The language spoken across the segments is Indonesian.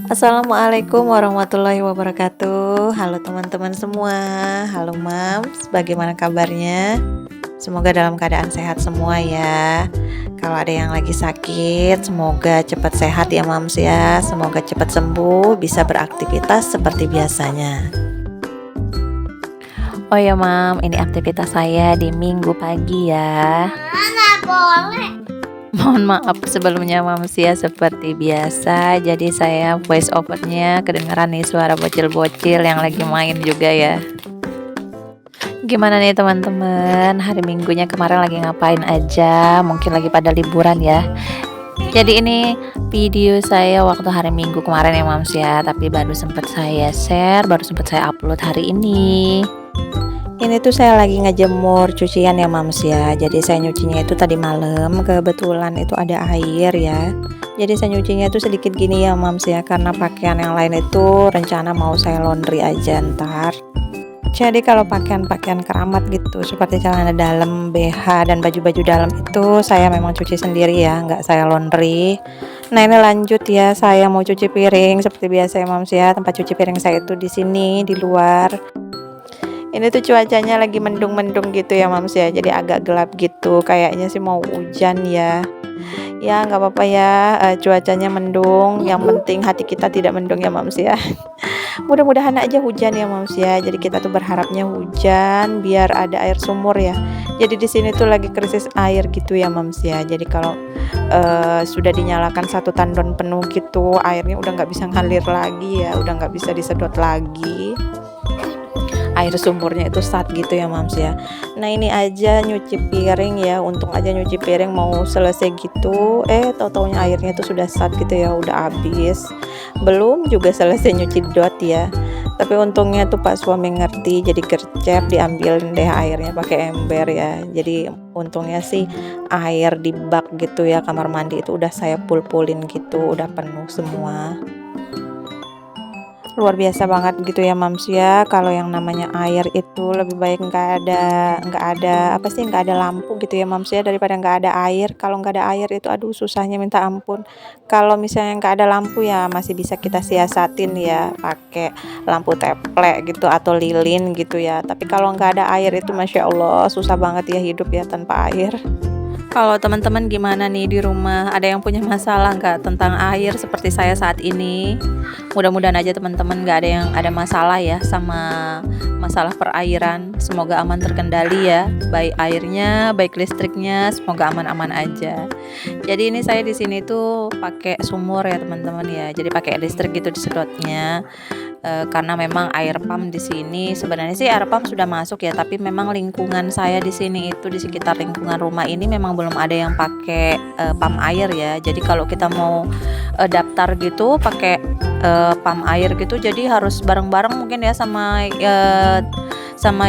Assalamualaikum warahmatullahi wabarakatuh. Halo teman-teman semua. Halo Mams, bagaimana kabarnya? Semoga dalam keadaan sehat semua ya. Kalau ada yang lagi sakit, semoga cepat sehat ya Mams ya. Semoga cepat sembuh, bisa beraktivitas seperti biasanya. Oh ya Mam, ini aktivitas saya di minggu pagi ya. Mana boleh? Mohon maaf sebelumnya Mams ya, seperti biasa. Jadi saya voice overnya kedengeran nih suara bocil-bocil yang lagi main juga ya. Gimana nih teman-teman, hari minggunya kemarin lagi ngapain aja? Mungkin lagi pada liburan ya. Jadi ini video saya waktu hari minggu kemarin ya Mams ya, tapi baru sempat saya share, baru sempat saya upload hari ini. Ini tuh saya lagi ngejemur cucian ya Mams ya. Jadi saya nyucinya itu tadi malam, kebetulan itu ada air ya. Jadi saya nyucinya itu sedikit gini ya Mams ya, karena pakaian yang lain itu rencana mau saya laundry aja ntar. Jadi kalau pakaian-pakaian keramat gitu seperti celana dalam, BH dan baju-baju dalam itu saya memang cuci sendiri ya, nggak saya laundry. Nah ini lanjut ya, saya mau cuci piring seperti biasa ya Mams ya. Tempat cuci piring saya itu di sini di luar. Ini tuh cuacanya lagi mendung-mendung gitu ya Mams ya. Jadi agak gelap gitu. Kayaknya sih mau hujan ya. Ya nggak apa-apa ya, cuacanya mendung. Yang penting hati kita tidak mendung ya Mams ya. Mudah-mudahan aja hujan ya Mams ya. Jadi kita tuh berharapnya hujan biar ada air sumur ya. Jadi di sini tuh lagi krisis air gitu ya Mams ya. Jadi kalau sudah dinyalakan satu tandon penuh gitu, airnya udah nggak bisa ngalir lagi ya. Udah nggak bisa disedot lagi. Air sumurnya itu start gitu ya Mams ya. Nah ini aja nyuci piring ya, untung aja nyuci piring mau selesai gitu, tau-taunya airnya itu sudah start gitu ya, udah habis. Belum juga selesai nyuci dot ya. Tapi untungnya tuh Pak suami ngerti, jadi gercep diambilin deh airnya pakai ember ya. Jadi untungnya sih air di bak gitu ya, kamar mandi itu udah saya pul-pulin gitu, udah penuh semua. Luar biasa banget gitu ya Mams ya, kalau yang namanya air itu lebih baik nggak ada lampu gitu ya Mams ya, daripada nggak ada air. Kalau nggak ada air itu aduh susahnya minta ampun. Kalau misalnya nggak ada lampu ya masih bisa kita siasatin ya pakai lampu teplek gitu atau lilin gitu ya, tapi kalau nggak ada air itu Masya Allah susah banget ya hidup ya tanpa air. Kalau teman-teman gimana nih di rumah? Ada yang punya masalah nggak tentang air seperti saya saat ini? Mudah-mudahan aja teman-teman nggak ada yang ada masalah ya sama masalah perairan. Semoga aman terkendali ya, baik airnya, baik listriknya, semoga aman-aman aja. Jadi ini saya di sini tuh pakai sumur ya teman-teman ya. Jadi pakai listrik gitu disedotnya. Karena memang air pump di sini sebenarnya sih air pump sudah masuk ya, tapi memang lingkungan saya di sini itu di sekitar lingkungan rumah ini memang belum ada yang pakai pump air ya. Jadi kalau kita mau daftar gitu pakai pump air gitu, jadi harus bareng-bareng mungkin ya sama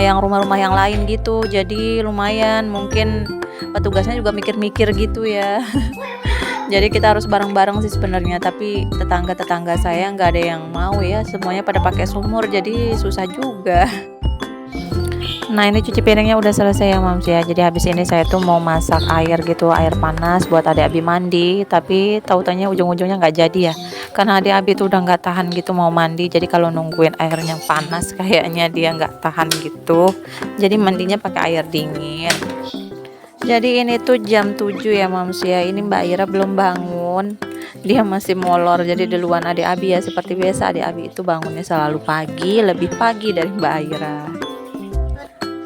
yang rumah-rumah yang lain gitu. Jadi lumayan mungkin petugasnya juga mikir-mikir gitu ya. Jadi kita harus bareng-bareng sih sebenarnya, tapi tetangga-tetangga saya nggak ada yang mau ya, semuanya pada pakai sumur, jadi susah juga. Nah ini cuci piringnya udah selesai ya Mams ya. Jadi habis ini saya tuh mau masak air gitu, air panas buat adik Abi mandi. Tapi tautannya ujung-ujungnya nggak jadi ya, karena adik Abi tuh udah nggak tahan gitu mau mandi. Jadi kalau nungguin airnya panas kayaknya dia nggak tahan gitu. Jadi mandinya pakai air dingin. Jadi ini tuh jam 7 ya Mams ya. Ini Mbak Ira belum bangun. Dia masih molor. Jadi duluan adik Abi ya. Seperti biasa adik Abi itu bangunnya selalu pagi, lebih pagi dari Mbak Ira.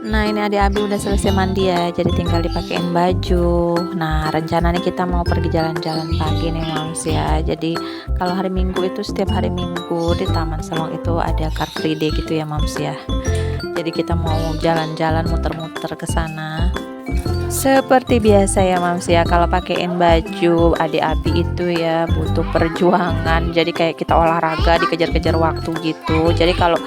Nah ini adik Abi udah selesai mandi ya. Jadi tinggal dipakein baju. Nah rencananya kita mau pergi jalan-jalan pagi nih Mams ya. Jadi kalau hari Minggu itu setiap hari Minggu di Taman Selong itu ada Car Free Day gitu ya Mams ya. Jadi kita mau jalan-jalan muter-muter ke sana. Seperti biasa ya Mams ya, kalau pakein baju adik Abi itu ya butuh perjuangan. Jadi kayak kita olahraga dikejar-kejar waktu gitu. Jadi kalau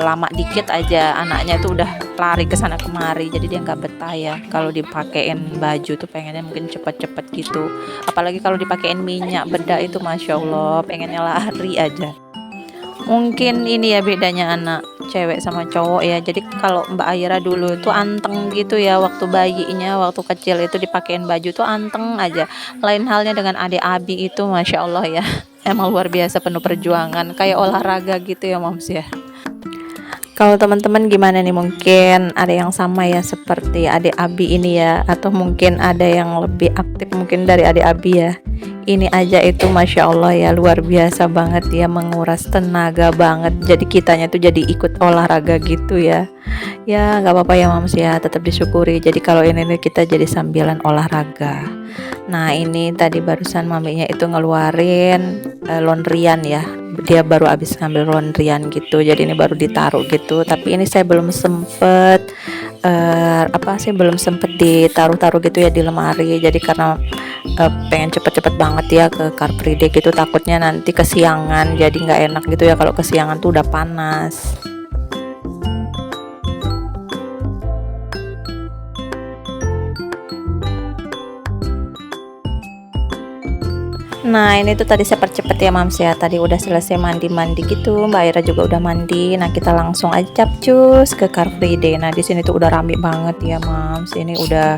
lama dikit aja anaknya tuh udah lari ke sana kemari. Jadi dia nggak betah ya. Kalau dipakein baju tuh pengennya mungkin cepet-cepet gitu. Apalagi kalau dipakein minyak bedak itu Masya Allah pengennya lari aja. Mungkin ini ya bedanya anak cewek sama cowok ya. Jadi kalau Mbak Aira dulu itu anteng gitu ya, waktu bayinya, waktu kecil itu dipakein baju tuh anteng aja. Lain halnya dengan adik Abi itu Masya Allah ya. emang luar biasa penuh perjuangan, kayak olahraga gitu ya Moms ya. Kalau teman-teman gimana nih, mungkin ada yang sama ya seperti adik Abi ini ya, atau mungkin ada yang lebih aktif mungkin dari adik Abi ya. Ini aja itu Masya Allah ya, luar biasa banget ya, menguras tenaga banget. Jadi kitanya tuh jadi ikut olahraga gitu ya. Ya nggak apa-apa ya Moms ya, tetap disyukuri. Jadi kalau ini nih kita jadi sambilan olahraga. Nah ini tadi barusan maminya itu ngeluarin laundryan ya, dia baru habis ngambil laundryan gitu, jadi ini baru ditaruh gitu. Tapi ini saya belum sempet belum sempet ditaruh-taruh gitu ya di lemari. Jadi karena pengen cepet-cepet banget ya ke Car Free Day gitu, takutnya nanti kesiangan, jadi nggak enak gitu ya kalau kesiangan tuh udah panas. Nah ini tuh tadi saya percepet ya Mams ya, tadi udah selesai mandi-mandi gitu, Mbak Ira juga udah mandi. Nah kita langsung aja capcus ke Car Free Day. Nah di sini tuh udah rame banget ya Mams, ini udah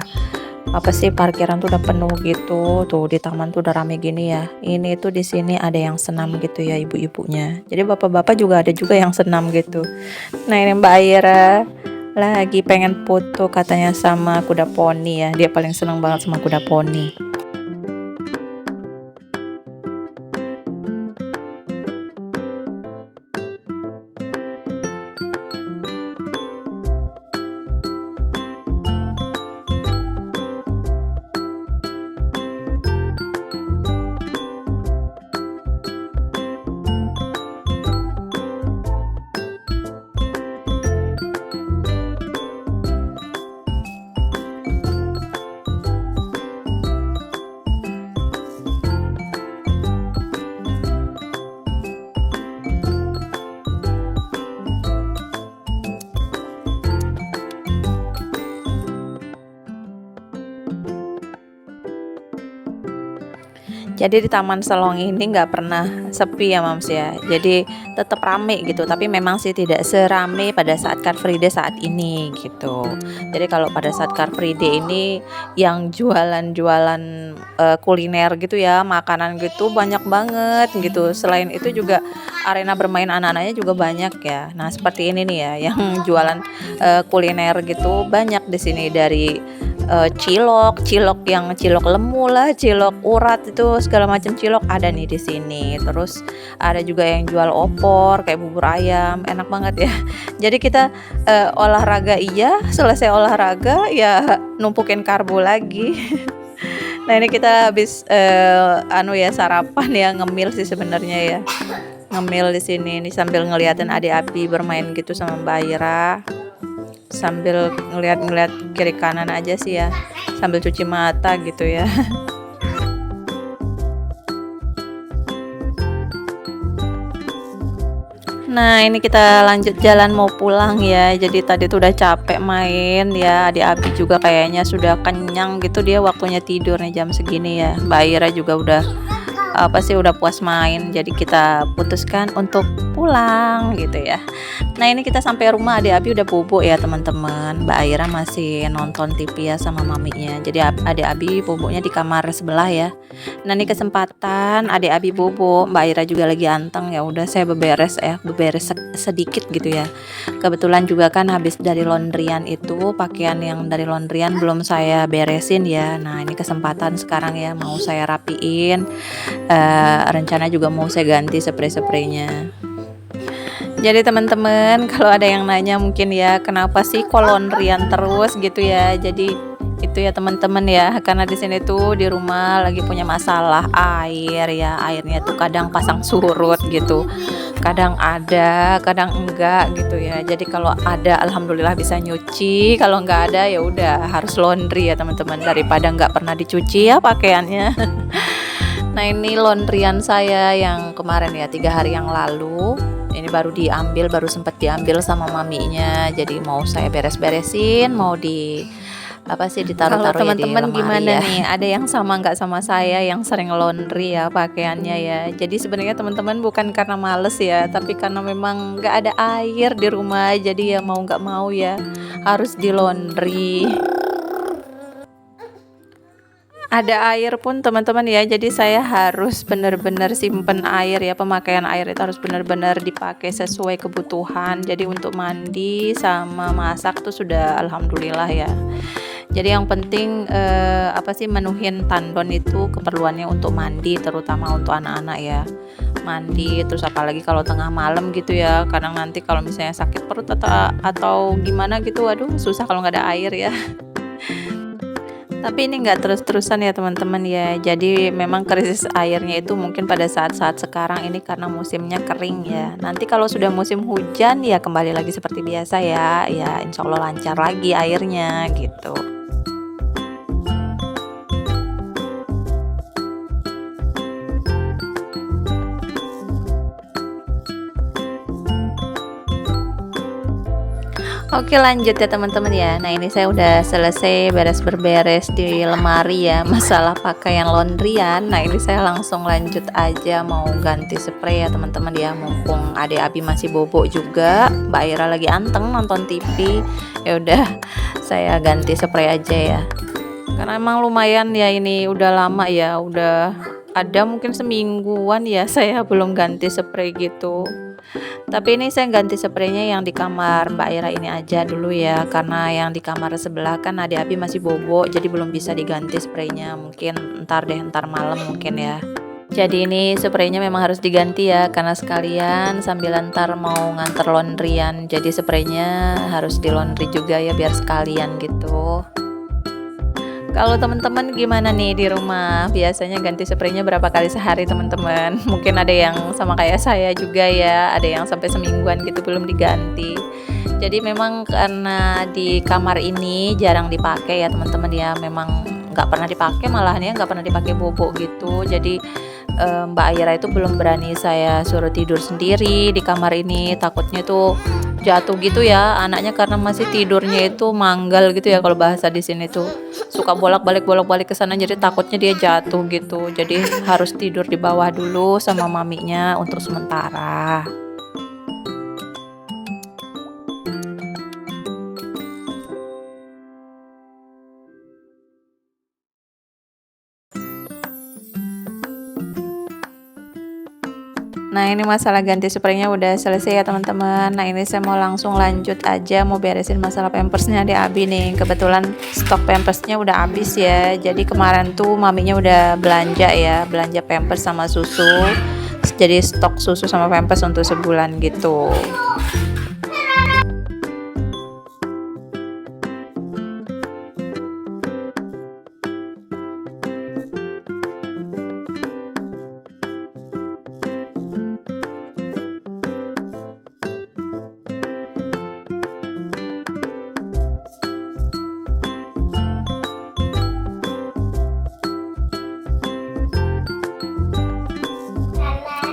parkiran tuh udah penuh gitu. Tuh di taman tuh udah rame gini ya. Ini tuh di sini ada yang senam gitu ya ibu-ibunya, jadi bapak-bapak juga ada juga yang senam gitu. Nah ini Mbak Ira lagi pengen foto katanya sama kuda poni ya, dia paling seneng banget sama kuda poni. Jadi di Taman Selong ini nggak pernah sepi ya Mams ya. Jadi tetap rame gitu. Tapi memang sih tidak serame pada saat Car Free Day saat ini gitu. Jadi kalau pada saat Car Free Day ini yang jualan-jualan kuliner gitu ya, makanan gitu banyak banget gitu. Selain itu juga arena bermain anak-anaknya juga banyak ya. Nah seperti ini nih ya, yang jualan kuliner gitu banyak di sini, dari cilok yang cilok lemu lah, cilok urat, itu segala macam cilok ada nih di sini. Terus ada juga yang jual opor kayak bubur ayam, enak banget ya. Jadi kita olahraga iya, selesai olahraga ya numpukin karbo lagi. Nah ini kita habis sarapan ya, ngemil sih sebenarnya ya. Ngemil di sini nih sambil ngeliatin adik Abi bermain gitu sama Mbak Ira, sambil ngeliat kiri kanan aja sih ya, sambil cuci mata gitu ya. Nah ini kita lanjut jalan mau pulang ya. Jadi tadi tuh udah capek main ya, adik Abi juga kayaknya sudah kenyang gitu, dia waktunya tidur nih jam segini ya. Mbak Ira juga udah udah puas main, jadi kita putuskan untuk pulang gitu ya. Nah ini kita sampai rumah, adik Abi udah bobo ya teman-teman. Mbak Aira masih nonton TV ya sama maminya, jadi adik Abi boboknya di kamar sebelah ya. Nah ini kesempatan adik Abi bobo, Mbak Aira juga lagi anteng, ya udah saya beberes sedikit gitu ya. Kebetulan juga kan habis dari laundryan itu, pakaian yang dari laundryan belum saya beresin ya. Nah ini kesempatan sekarang ya, mau saya rapiin. Rencana juga mau saya ganti spray-spraynya. Jadi teman-teman, kalau ada yang nanya mungkin ya, kenapa sih kok laundryan terus gitu ya. Jadi itu ya teman-teman ya, karena di sini tuh di rumah lagi punya masalah air ya. Airnya tuh kadang pasang surut gitu, kadang ada, kadang enggak gitu ya. Jadi kalau ada alhamdulillah bisa nyuci, kalau enggak ada ya udah harus laundry ya teman-teman, daripada enggak pernah dicuci ya pakaiannya. Nah ini laundryan saya yang kemarin ya, 3 hari yang lalu. Ini baru sempat diambil sama maminya. Jadi mau saya beres-beresin, mau ditaruh-taruh ya di lemari. Teman-teman gimana ya nih? Ada yang sama nggak sama saya yang sering laundry ya pakaiannya ya? Jadi sebenarnya teman-teman bukan karena males ya, tapi karena memang nggak ada air di rumah. Jadi ya mau nggak mau ya harus di laundry. Ada air pun teman-teman ya, jadi saya harus benar-benar simpen air ya, pemakaian air itu harus benar-benar dipakai sesuai kebutuhan. Jadi untuk mandi sama masak tuh sudah alhamdulillah ya. Jadi yang penting apa sih, menuhin tandon itu keperluannya untuk mandi, terutama untuk anak-anak ya. Mandi terus apalagi kalau tengah malam gitu ya, kadang nanti kalau misalnya sakit perut atau gimana gitu, waduh susah kalau nggak ada air ya. Tapi ini nggak terus-terusan ya teman-teman ya. Jadi memang krisis airnya itu mungkin pada saat-saat sekarang ini karena musimnya kering ya. Nanti kalau sudah musim hujan ya kembali lagi seperti biasa ya. Ya insya Allah lancar lagi airnya gitu. Oke lanjut ya teman-teman ya. Nah ini saya udah selesai beres-beres di lemari ya, masalah pakaian laundryan. Nah ini saya langsung lanjut aja mau ganti spray ya teman-teman ya. Mumpung adik Abi masih bobo juga, Mbak Ira lagi anteng nonton TV. Ya udah saya ganti spray aja ya. Karena emang lumayan ya, ini udah lama ya, udah ada mungkin semingguan ya saya belum ganti spray gitu. Tapi ini saya ganti spraynya yang di kamar Mbak Ira ini aja dulu ya, karena yang di kamar sebelah kan adik Abi masih bobo, jadi belum bisa diganti spraynya. Mungkin ntar deh, ntar malam mungkin ya. Jadi ini spraynya memang harus diganti ya, karena sekalian sambil ntar mau nganter laundryan, jadi spraynya harus di laundry juga ya biar sekalian gitu. Kalau teman-teman gimana nih di rumah? Biasanya ganti spraynya berapa kali sehari teman-teman? Mungkin ada yang sama kayak saya juga ya, ada yang sampai semingguan gitu belum diganti. Jadi memang karena di kamar ini jarang dipakai ya teman-teman ya, memang nggak pernah dipakai, malahan ya nggak pernah dipakai bobo gitu. Jadi Mbak Aira itu belum berani saya suruh tidur sendiri di kamar ini, takutnya tuh jatuh gitu ya anaknya, karena masih tidurnya itu manggal gitu ya, kalau bahasa di sini tuh suka bolak-balik ke sana, jadi takutnya dia jatuh gitu. Jadi harus tidur di bawah dulu sama maminya untuk sementara. Nah ini masalah ganti spraynya udah selesai ya teman-teman. Nah ini saya mau langsung lanjut aja, mau beresin masalah pampersnya di Abi nih. Kebetulan stok pampersnya udah habis ya. Jadi kemarin tuh maminya udah belanja ya, belanja pampers sama susu. Jadi stok susu sama pampers untuk sebulan gitu.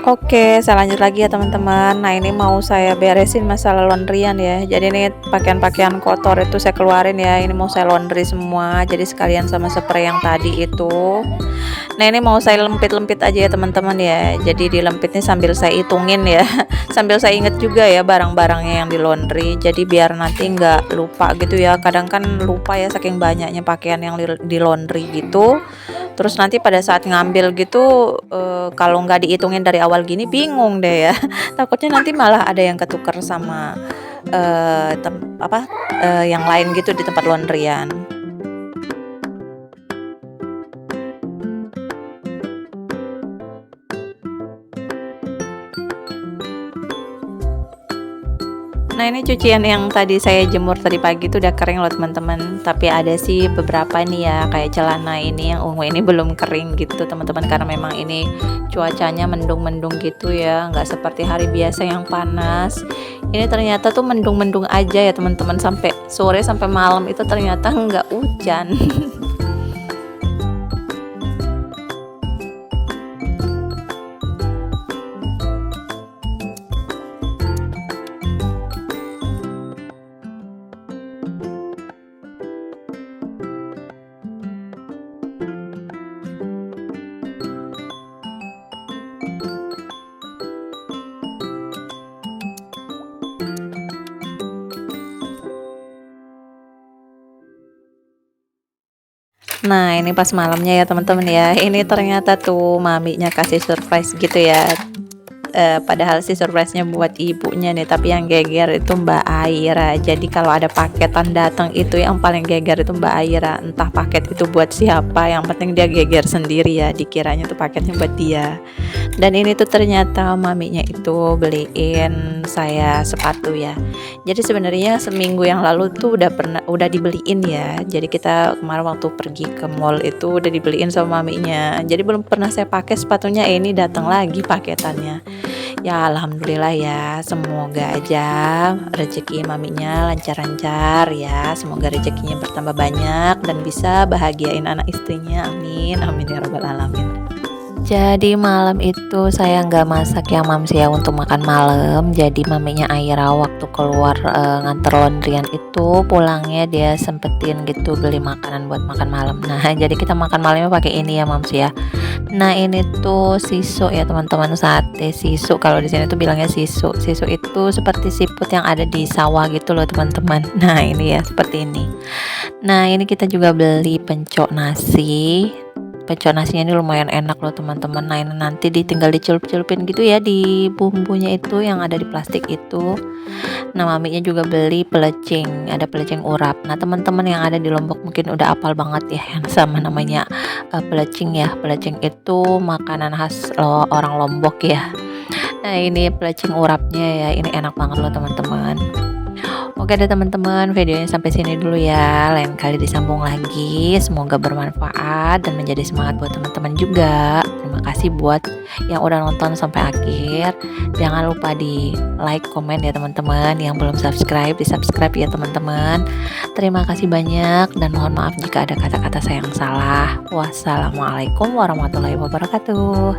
Oke, saya lanjut lagi ya teman-teman. Nah ini mau saya beresin masalah laundryan ya. Jadi ini pakaian-pakaian kotor itu saya keluarin ya. Ini mau saya laundry semua. Jadi sekalian sama spray yang tadi itu. Nah ini mau saya lempit-lempit aja ya teman-teman ya. Jadi dilempitnya sambil saya hitungin ya. Sambil saya inget juga ya barang-barangnya yang di laundry. Jadi biar nanti nggak lupa gitu ya. Kadang kan lupa ya saking banyaknya pakaian yang di laundry gitu. Terus nanti pada saat ngambil gitu kalau nggak dihitungin dari awal gini bingung deh ya. Takutnya nanti malah ada yang ketuker sama yang lain gitu di tempat laundryan. Nah ini cucian yang tadi saya jemur tadi pagi itu udah kering loh teman-teman. Tapi ada sih beberapa nih ya, kayak celana ini yang ungu ini belum kering gitu teman-teman, karena memang ini cuacanya mendung-mendung gitu ya, nggak seperti hari biasa yang panas. Ini ternyata tuh mendung-mendung aja ya teman-teman, sampai sore sampai malam itu ternyata nggak hujan. Nah, ini pas malamnya ya teman-teman ya. Ini ternyata tuh maminya kasih surprise gitu ya. Padahal sih surprise-nya buat ibunya nih, tapi yang geger itu Mbak Aira. Jadi kalau ada paketan datang itu yang paling geger itu Mbak Aira. Entah paket itu buat siapa, yang penting dia geger sendiri ya. Dikiranya tuh paketnya buat dia. Dan ini tuh ternyata maminya itu beliin saya sepatu ya. Jadi sebenarnya seminggu yang lalu tuh udah dibeliin ya. Jadi kita kemarin waktu pergi ke mall itu udah dibeliin sama maminya. Jadi belum pernah saya pakai sepatunya, ini datang lagi paketannya. Ya alhamdulillah ya, semoga aja rezeki maminya lancar-lancar ya, semoga rezekinya bertambah banyak dan bisa bahagiain anak istrinya, amin amin ya rabbal alamin. Jadi malam itu saya nggak masak ya mams ya untuk makan malam. Jadi maminya Aira waktu keluar nganter laundryan itu pulangnya dia sempetin gitu beli makanan buat makan malam. Nah jadi kita makan malamnya pakai ini ya mams ya. Nah ini tuh sisu ya teman-teman, sate sisu. Kalau di sini tuh bilangnya sisu. Sisu itu seperti siput yang ada di sawah gitu loh teman-teman. Nah ini ya seperti ini. Nah ini kita juga beli pencok nasi. Pencok nasinya ini lumayan enak loh teman-teman. Nah ini nanti tinggal dicelup-celupin gitu ya di bumbunya itu yang ada di plastik itu. Nah maminya juga beli pelecing, ada pelecing urap. Nah teman-teman yang ada di Lombok mungkin udah apal banget ya yang sama namanya pelecing ya. Pelecing itu makanan khas orang Lombok ya. Nah ini pelecing urapnya ya, ini enak banget loh teman-teman. Oke deh teman-teman, videonya sampai sini dulu ya. Lain kali disambung lagi. Semoga bermanfaat dan menjadi semangat buat teman-teman juga. Terima kasih buat yang udah nonton sampai akhir. Jangan lupa di like, komen ya teman-teman. Yang belum subscribe, di subscribe ya teman-teman. Terima kasih banyak dan mohon maaf jika ada kata-kata saya yang salah. Wassalamualaikum warahmatullahi wabarakatuh.